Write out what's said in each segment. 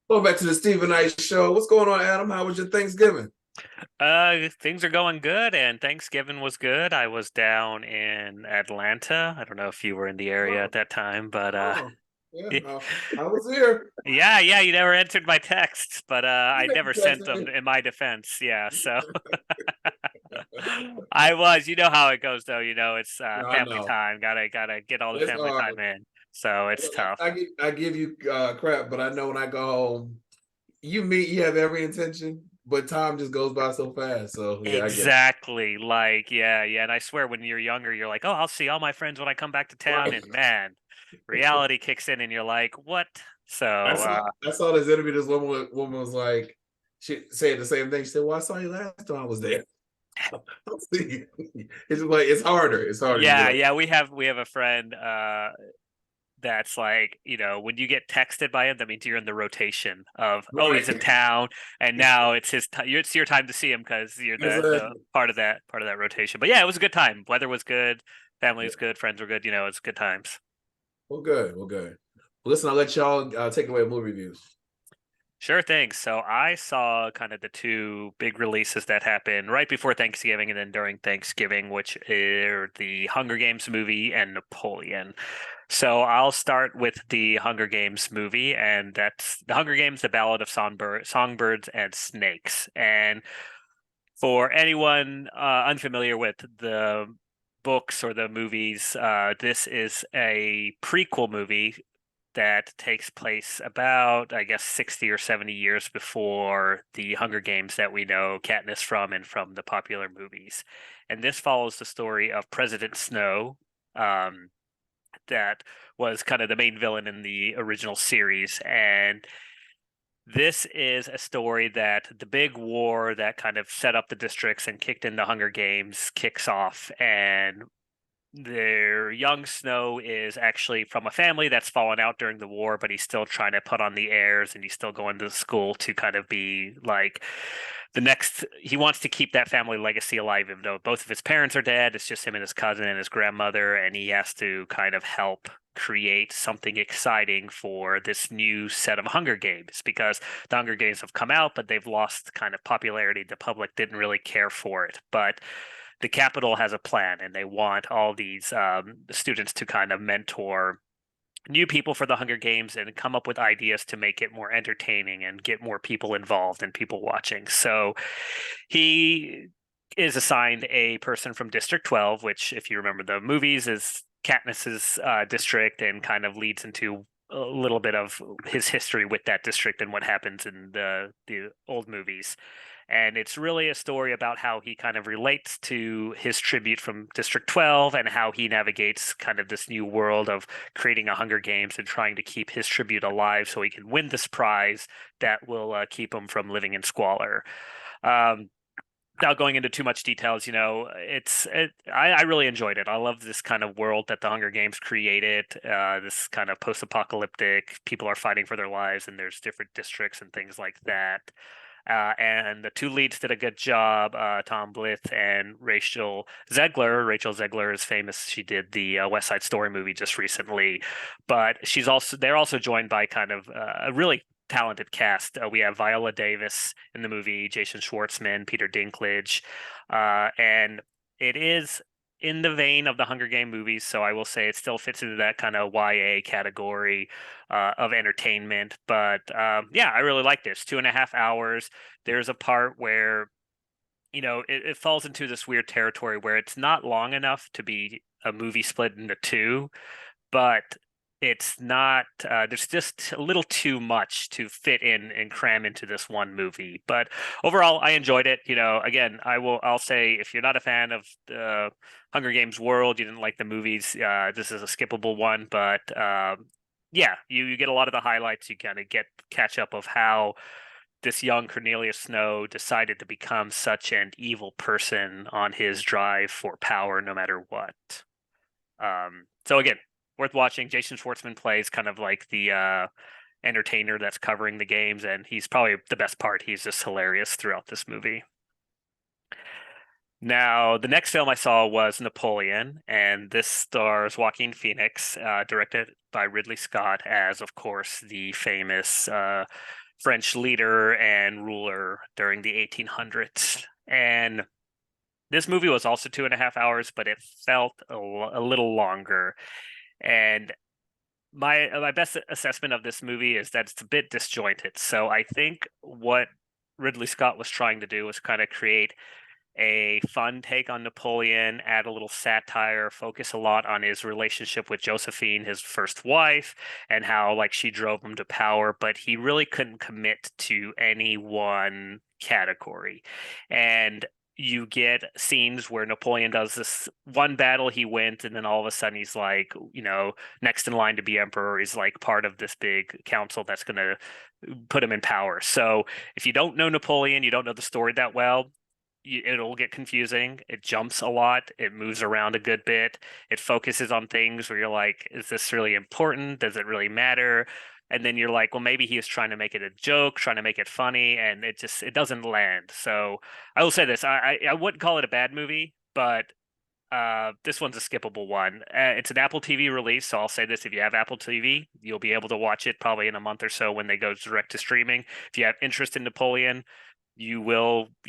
Welcome back to the Stephen Knight Show. What's going on, Adam? How was your Thanksgiving? Things are going good, and Thanksgiving was good. I was down in Atlanta. I don't know if you were in the area Oh, at that time, but oh, yeah. I was here. yeah, you never answered my texts, but You I didn't never sent text them me. in my defense. Yeah, so I was. You know how it goes, though. It's No, I family know. time. Gotta get all the It's family hard. time in. So it's Look, tough. I give you crap, but I know when I go home, you have every intention, but time just goes by so fast. So yeah, I get it. Exactly. Like, yeah. And I swear when you're younger, you're like, oh, I'll see all my friends when I come back to town. Right. And man, reality kicks in and you're like, what? So, I saw this interview. This woman was like, she said the same thing. She said, "Well, I saw you last time I was there." It's just like it's harder. It's harder to get up. yeah, we have a friend that's like, when you get texted by him, that means you're in the rotation of, oh, he's Right. in town, and now it's his time. It's your time to see him because you're the Exactly. part of that rotation. But yeah, it was a good time. Weather was good, family Yeah. was good, friends were good. It's good times. Well, good. Well, good. Well, listen, I'll let y'all take away movie reviews. Sure thing. So I saw kind of the two big releases that happened right before Thanksgiving and then during Thanksgiving, which are the Hunger Games movie and Napoleon. So I'll start with the Hunger Games movie, and that's the Hunger Games: The Ballad of Songbirds and Snakes. And for anyone unfamiliar with the books or the movies, this is a prequel movie that takes place about, I guess, 60 or 70 years before the Hunger Games that we know Katniss from and from the popular movies. And this follows the story of President Snow, um, that was kind of the main villain in the original series. And this is a story that the big war that kind of set up the districts and kicked in the Hunger Games kicks off. And their young Snow is actually from a family that's fallen out during the war, but he's still trying to put on the airs and he's still going to school to kind of be like the next. He wants to keep that family legacy alive, even though both of his parents are dead. It's just him and his cousin and his grandmother, and he has to kind of help create something exciting for this new set of Hunger Games because the Hunger Games have come out, but they've lost kind of popularity. The public didn't really care for it. But the Capitol has a plan, and they want all these students to kind of mentor new people for the Hunger Games and come up with ideas to make it more entertaining and get more people involved and people watching. So he is assigned a person from District 12, which, if you remember the movies, is Katniss's district and kind of leads into a little bit of his history with that district and what happens in the old movies. And it's really a story about how he kind of relates to his tribute from District 12 and how he navigates kind of this new world of creating a Hunger Games and trying to keep his tribute alive so he can win this prize that will keep him from living in squalor. Um, Without going into too much details, I really enjoyed it. I love this kind of world that the Hunger Games created. This kind of post-apocalyptic, people are fighting for their lives, and there's different districts and things like that. And the two leads did a good job. Tom Blyth and Rachel Zegler. Rachel Zegler is famous. She did the West Side Story movie just recently, but they're also joined by kind of a really talented cast. We have Viola Davis in the movie, Jason Schwartzman, Peter Dinklage, and it is in the vein of the Hunger Game movies. So I will say it still fits into that kind of YA category of entertainment. But yeah, I really like this. 2.5 hours. There's a part where it falls into this weird territory where it's not long enough to be a movie split into two, but it's not there's just a little too much to fit in and cram into this one movie. But overall, I enjoyed it. Again, I'll say if you're not a fan of the Hunger Games world, you didn't like the movies, this is a skippable one. But yeah, you get a lot of the highlights. You kind of get catch up of how this young Cornelius Snow decided to become such an evil person on his drive for power no matter what. So again, worth watching. Jason Schwartzman plays kind of like the entertainer that's covering the games, and he's probably the best part. He's just hilarious throughout this movie. Now, the next film I saw was Napoleon, and this stars Joaquin Phoenix, directed by Ridley Scott, as, of course, the famous French leader and ruler during the 1800s. And this movie was also 2.5 hours, but it felt a little longer. And my best assessment of this movie is that it's a bit disjointed. So I think what Ridley Scott was trying to do was kind of create a fun take on Napoleon, add a little satire, focus a lot on his relationship with Josephine, his first wife, and how like she drove him to power, but he really couldn't commit to any one category. And you get scenes where Napoleon does this one battle, he wins, and then all of a sudden he's like, next in line to be emperor. He's like part of this big council that's going to put him in power. So if you don't know Napoleon, you don't know the story that well, it'll get confusing. It jumps a lot. It moves around a good bit. It focuses on things where you're like, is this really important? Does it really matter? And then you're like, well, maybe he was trying to make it a joke, trying to make it funny, and it doesn't land. So I will say this: I wouldn't call it a bad movie, but this one's a skippable one. It's an Apple TV release, so I'll say this: if you have Apple TV, you'll be able to watch it probably in a month or so when they go direct to streaming. If you have interest in Napoleon, you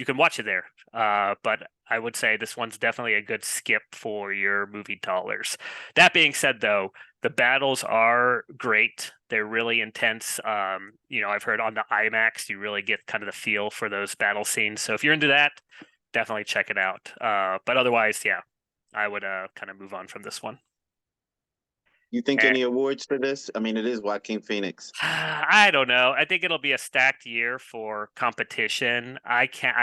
can watch it there. But I would say this one's definitely a good skip for your movie dollars. That being said, though, the battles are great. They're really intense. I've heard on the IMAX, you really get kind of the feel for those battle scenes. So if you're into that, definitely check it out. But otherwise, yeah, I would kind of move on from this one. You think Eh, any awards for this? I mean, it is Joaquin Phoenix. I don't know. I think it'll be a stacked year for competition. I can't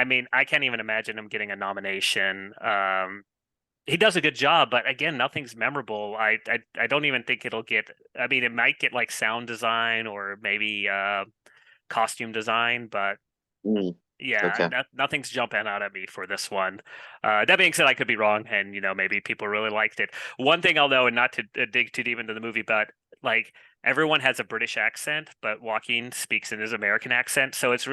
even imagine him getting a nomination. He does a good job, but again, nothing's memorable. I don't even think it'll get. I mean, it might get like sound design or maybe costume design, but Mm, yeah, okay. nothing's jumping out at me for this one. That being said, I could be wrong, and maybe people really liked it. One thing I'll know, and not to dig too deep into the movie, but like everyone has a British accent, but Joaquin speaks in his American accent, so it's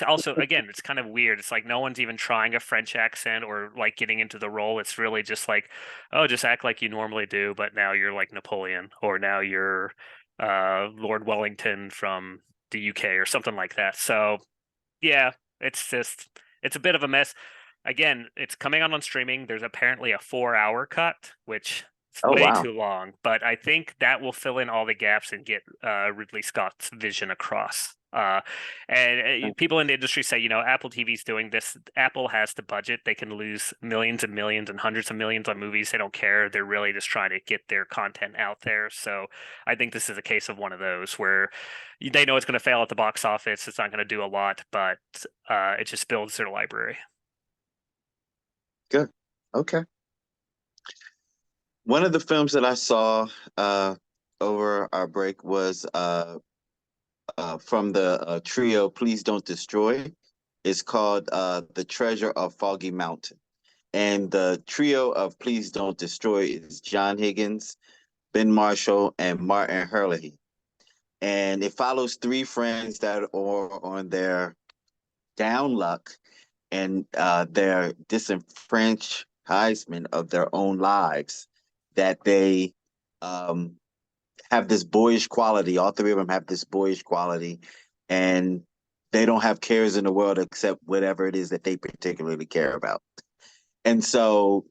also again, it's kind of weird. It's like no one's even trying a French accent or like getting into the role. It's really just like, oh, just act like you normally do, but now you're like Napoleon, or now you're Lord Wellington from the UK or something like that. So yeah, it's a bit of a mess. Again, it's coming out on streaming. There's apparently a 4-hour cut, which is Oh way wow. too long, but I think that will fill in all the gaps and get Ridley Scott's vision across. And people in the industry say, Apple TV's doing this. Apple has the budget. They can lose millions and millions and hundreds of millions on movies. They don't care. They're really just trying to get their content out there. So I think this is a case of one of those where they know it's going to fail at the box office. It's not going to do a lot, but it just builds their library. Good. Okay. One of the films that I saw uh, over our break was from the trio Please Don't Destroy. It's called The Treasure of Foggy Mountain. And the trio of Please Don't Destroy is John Higgins, Ben Marshall, and Martin Herlihy. And it follows three friends that are on their down luck and their disenfranchisement of their own lives, that they um, have this boyish quality. All three of them have this boyish quality, and they don't have cares in the world except whatever it is that they particularly care about. And so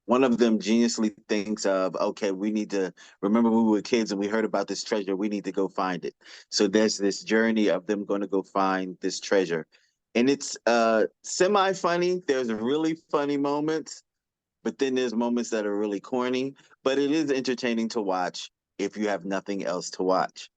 one of them geniusly thinks of, okay, we need to remember when we were kids and we heard about this treasure, we need to go find it. So there's this journey of them going to go find this treasure. And it's semi funny. There's really funny moments, but then there's moments that are really corny. But it is entertaining to watch if you have nothing else to watch.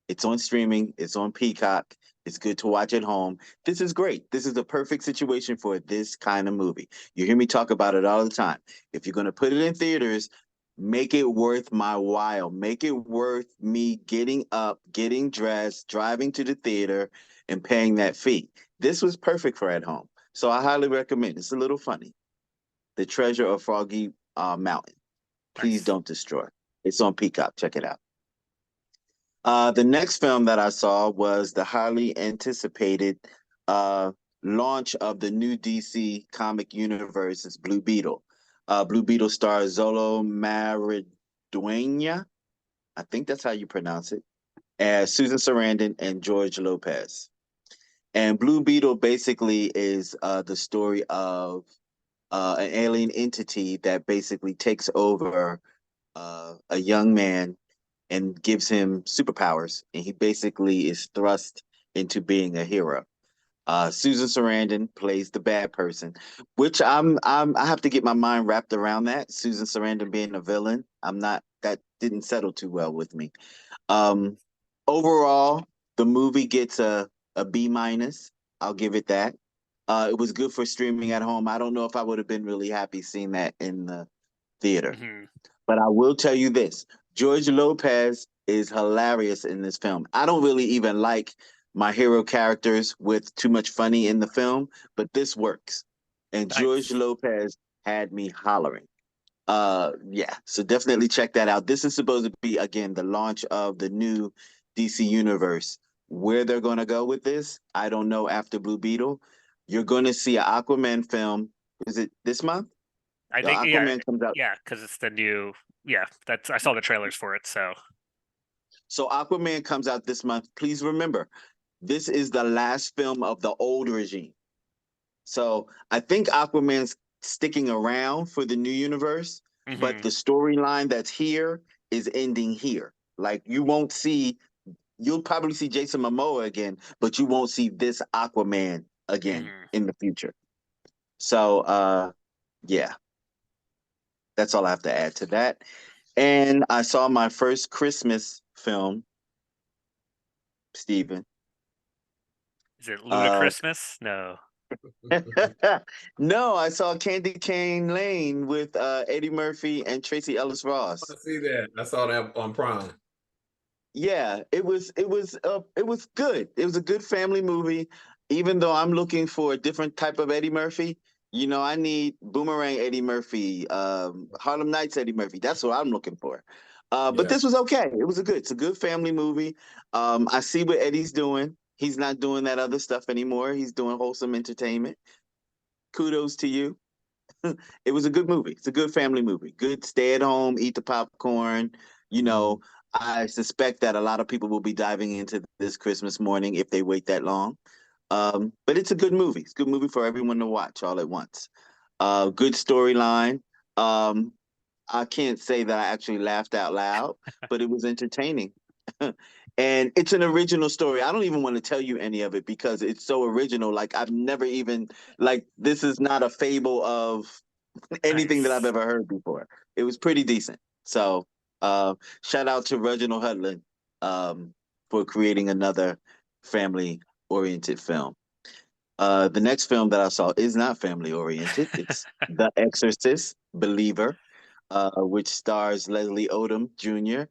It's on streaming, it's on Peacock. It's good to watch at home. This is great. This is the perfect situation for this kind of movie. You hear me talk about it all the time. If you're going to put it in theaters, make it worth my while. Make it worth me getting up, getting dressed, driving to the theater, and paying that fee. This was perfect for at home. So I highly recommend. It's a little funny. The Treasure of Froggy Mountain. Please Nice. don't destroy. It's on Peacock. Check it out. The next film that I saw was the highly anticipated uh, launch of the new DC comic universe. It's Blue Beetle. Blue Beetle stars Zolo Maridueña. I think that's how you pronounce it. as Susan Sarandon and George Lopez. And Blue Beetle basically is the story of an alien entity that basically takes over a young man and gives him superpowers, and he basically is thrust into being a hero. Susan Sarandon plays the bad person, which I have to get my mind wrapped around that. Susan Sarandon being a villain, I'm not that didn't settle too well with me. Um, Overall, the movie gets a B minus. I'll give it that. It was good for streaming at home. I don't know if I would have been really happy seeing that in the theater. Hmm. But I will tell you this: George Lopez is hilarious in this film. I don't really even like my hero characters with too much funny in the film, but this works. And George Nice. Lopez had me hollering. Yeah, so definitely check that out. This is supposed to be again the launch of the new DC universe. Where they're going to go with this, I don't know. After Blue Beetle, you're going to see an Aquaman film. Is it this month? I The think yeah, Aquaman comes out. yeah, because it's the new. Yeah, that's I saw the trailers for it. So So Aquaman comes out this month. Please remember, this is the last film of the old regime. So I think Aquaman's sticking around for the new universe, but hmm the storyline that's here is ending here. Like you'll probably see Jason Momoa again, but you won't see this Aquaman again hmm in the future. So yeah, that's all I have to add to that. And I saw my first Christmas film, Stephen. Is it Uh, Ludachristmas? No. no, I saw Candy Cane Lane with Eddie Murphy and Tracy Ellis I Ross. see that. I saw that on Prime. Yeah, it was good. It was a good family movie. Even though I'm looking for a different type of Eddie Murphy, I need Boomerang Eddie Murphy, Harlem Nights Eddie Murphy. That's what I'm looking for. But Yeah. this was okay. It's a good family movie. I see what Eddie's doing. He's not doing that other stuff anymore. He's doing wholesome entertainment. Kudos to you. It was a good movie. It's a good family movie. Good stay at home, eat the popcorn. You Mhm. know, I suspect that a lot of people will be diving into this Christmas morning if they wait that long. But it's a good movie. It's a good movie for everyone to watch all at once. Good storyline. Um, I can't say that I actually laughed out loud, but it was entertaining. And it's an original story. I don't even want to tell you any of it because it's so original. Like I've never even like this is not a fable of anything that I've Nice. ever heard before. It was pretty decent. So shout out to Reginald Hudlin for creating another family oriented film. The next film that I saw is not family oriented. It's The Exorcist Believer, which stars Leslie Odom Jr.,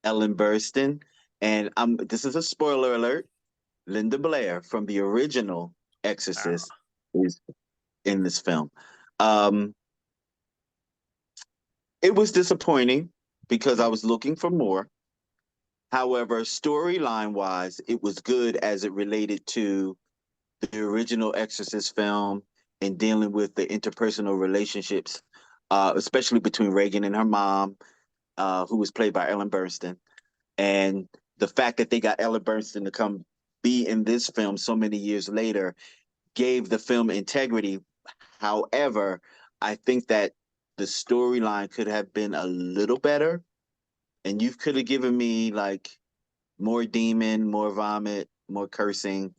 Ellen Burstyn, and this is a spoiler alert. Linda Blair from the original Oh, Exorcist is in this film. Um, it was disappointing because I hmm. was looking for more. However, storyline wise, it was good as it related to the original Exorcist film and dealing with the interpersonal relationships, especially between Reagan and her mom, who was played by Ellen Burstyn, and the fact that they got Ellen Burstyn to come be in this film so many years later gave the film integrity. However, I think that the storyline could have been a little better, and you could have given me like more demon, more vomit, more cursing,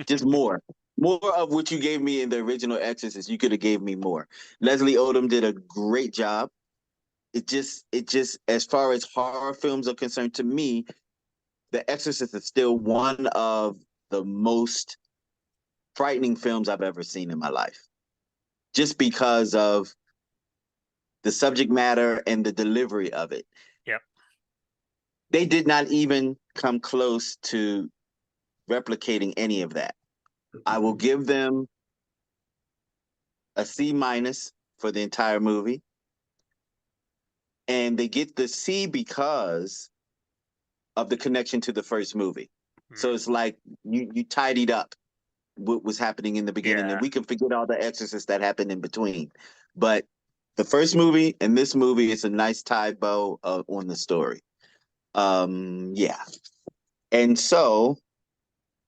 just more of what you gave me in the original Exorcist. You could have gave me more. Leslie Odom did a great job. It just, as far as horror films are concerned, to me, The Exorcist is still one of the most frightening films I've ever seen in my life. Just because of the subject matter and the delivery of it. Yep. They did not even come close to replicating any of that. I will give them a C minus for the entire movie. And they get the C because of the connection to the first movie. So Mm. it's like you tidied up what was happening in the beginning, and Yeah. we can forget all the exorcists that happened in between. But the first movie and this movie is a nice tie bow on the story. Yeah. And so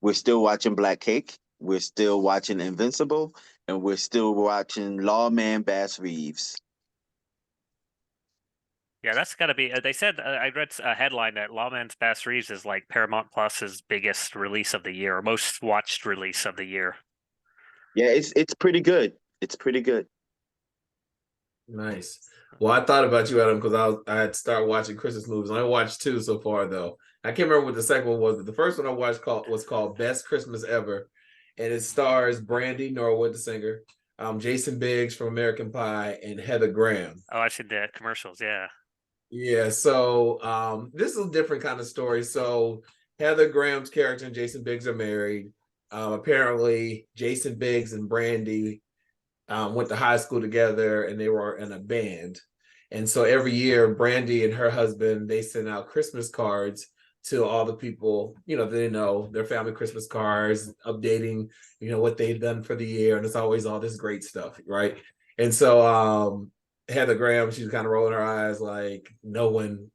we're still watching Black Cake. We're still watching Invincible, and we're still watching Lawman Bass Reeves. Yeah, that's got to be. They said I read a headline that Lawman's Bass Reeves is like Paramount Plus's biggest release of the year, or most watched release of the year. Yeah, it's pretty good. It's pretty good. Nice. Well, I thought about you, Adam, because I had started watching Christmas movies. I watched 2 so far, though. I can't remember what the second one was, but the first one I watched was called Best Christmas Ever, and it stars Brandy Norwood, the singer, Jason Biggs from American Pie, and Heather Graham. Oh, I've seen the commercials. Yeah. Yeah. So this is a different kind of story. So Heather Graham's character and Jason Biggs are married. Apparently, Jason Biggs and Brandy went to high school together, and they were in a band. And so every year, Brandy and her husband, they send out Christmas cards to all the people, they know, their family Christmas cards, updating, what they've done for the year. And it's always all this great stuff, right? And so Heather Graham, she's kind of rolling her eyes like, no one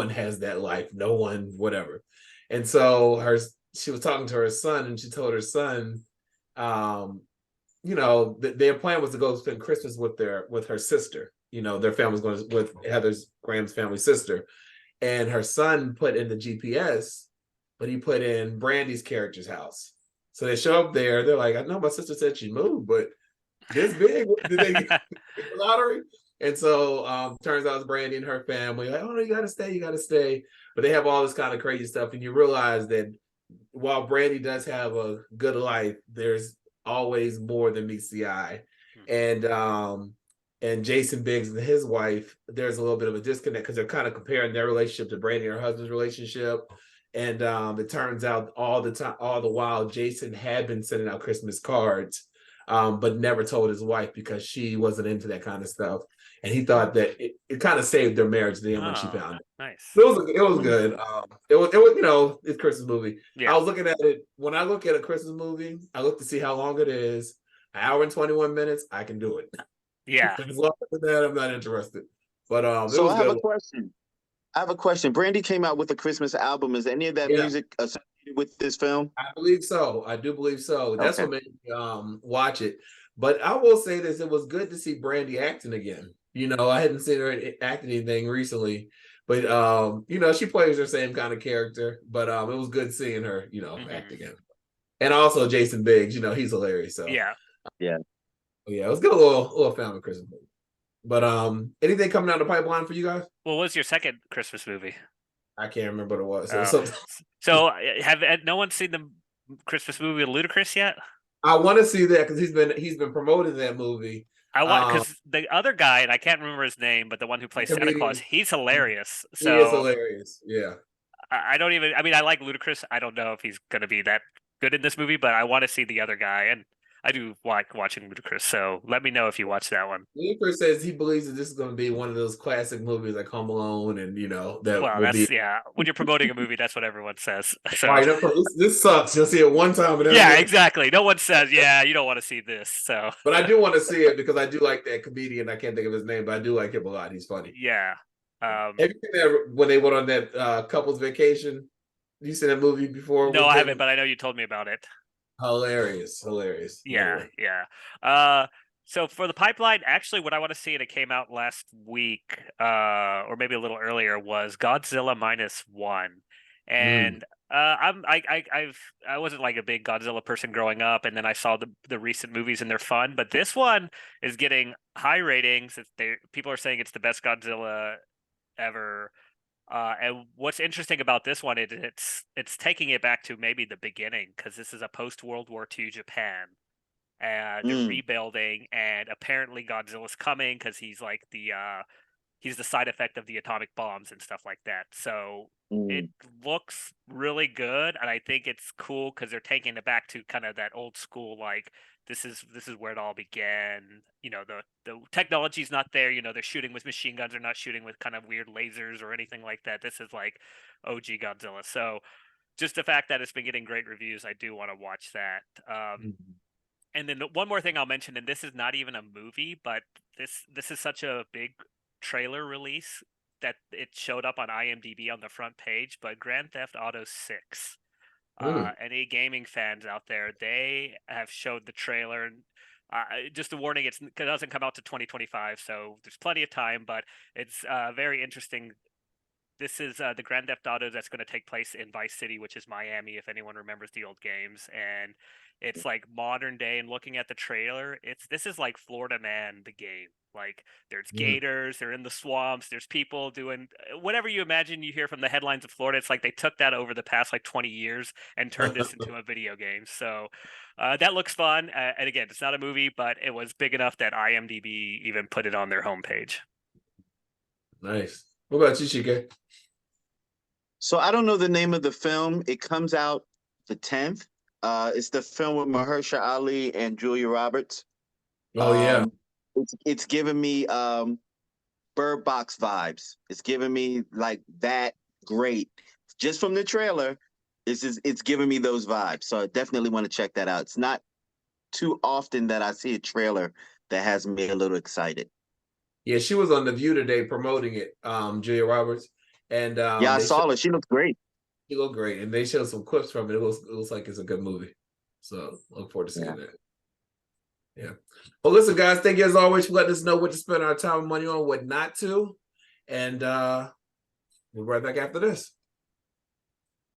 has that life. No one, whatever. And so she was talking to her son, and she told her son, their plan was to go spend Christmas with her sister. Their family was going with Heather's Graham's family sister, and her son put in the GPS, but he put in Brandy's character's house. So they show up there. They're like, I know my sister said she moved, but this big, did they get the lottery? And so turns out it's Brandy and her family. Like, oh no, you gotta stay. But they have all this kind of crazy stuff, and you realize that while Brandy does have a good life, there's always more than meets the eye. And Jason Biggs and his wife, there's a little bit of a disconnect because they're kind of comparing their relationship to Brandy and her husband's relationship. And it turns out all the while, Jason had been sending out Christmas cards, but never told his wife because she wasn't into that kind of stuff. And he thought that it kind of saved their marriage then when she found it. Nice. It was good. It was it's a Christmas movie. Yeah. I was looking at it. When I look at a Christmas movie, I look to see how long it is. An hour and 21 minutes, I can do it. Yeah. As long as that, I'm not interested. But So it was I have good. a question. Brandy came out with a Christmas album. Is any of that music associated with this film? I believe so. I do believe so. That's Okay. what made me watch it. But I will say this: it was good to see Brandy acting again. I hadn't seen her act anything recently, but she plays her same kind of character. But it was good seeing her, act again. And also Jason Biggs, he's hilarious. So yeah, it was good, a little family Christmas movie. But anything coming down the pipeline for you guys? What was your second Christmas movie? I can't remember what it was. So have no one seen the Christmas movie with Ludacris yet? I want to see that because he's been promoting that movie. I want because the other guy, and I can't remember his name, but the one who plays Santa Claus, he's hilarious. So he is hilarious. Yeah. I don't even. I mean, I like Ludacris. I don't know if he's going to be that good in this movie, but I want to see the other guy, and I do like watching Ludacris. So let me know if you watch that one. Ludacris says he believes that this is going to be one of those classic movies like Home Alone, and that will be. Yeah. When you're promoting a movie, that's what everyone says. So right, this sucks. You'll see it one time, and yeah, exactly. No one says, yeah, you don't want to see this. So, but I do want to see it because I do like that comedian. I can't think of his name, but I do like him a lot. He's funny. Yeah. Have you seen that when they went on that couple's vacation? You seen that movie before? No, I haven't, but I know you told me about it. Hilarious. Yeah, yeah. So for the pipeline, actually, what I want to see, and it came out last week, or maybe a little earlier, was Godzilla -1, and I wasn't like a big Godzilla person growing up, and then I saw the recent movies and they're fun, but this one is getting high ratings. People are saying it's the best Godzilla ever. And what's interesting about this one is it's taking it back to maybe the beginning because this is a post World War II Japan, and they're rebuilding, and apparently Godzilla's coming because he's like he's the side effect of the atomic bombs and stuff like that. So it looks really good, and I think it's cool because they're taking it back to kind of that old school, like this is where it all began. The technology's not there. They're shooting with machine guns. They're not shooting with kind of weird lasers or anything like that. This is like OG Godzilla. So just the fact that it's been getting great reviews, I do want to watch that. And then one more thing I'll mention, and this is not even a movie, but this is such a big trailer release. that it showed up on IMDb on the front page, but Grand Theft Auto 6. Mm. Any gaming fans out there, they have showed the trailer. Just a warning, it doesn't come out to 2025, so there's plenty of time, but it's very interesting. This is the Grand Theft Auto that's going to take place in Vice City, which is Miami, if anyone remembers the old games. And it's like modern day. And looking at the trailer, this is like Florida Man, the game. Like there's Mm. gators, they're in the swamps, there's people doing whatever you imagine you hear from the headlines of Florida. It's like they took that over the past like 20 years and turned this into a video game. So that looks fun. And again, it's not a movie, but it was big enough that IMDb even put it on their homepage. Nice. What about you, Chike? So I don't know the name of the film. It comes out the 10th. It's the film with Mahershala Ali and Julia Roberts. Oh yeah. It's giving me Bird Box vibes. It's giving me like that great. Just from the trailer, it's giving me those vibes. So I definitely want to check that out. It's not too often that I see a trailer that has me a little excited. Yeah, she was on The View today promoting it, Julia Roberts. And Yeah, I saw her. She looks great. she looked great. And they showed some clips from it. It looks like it's a good movie. So look forward to seeing that. Yeah. Well, listen, guys, thank you as always for letting us know what to spend our time and money on, what not to. And we'll be right back after this.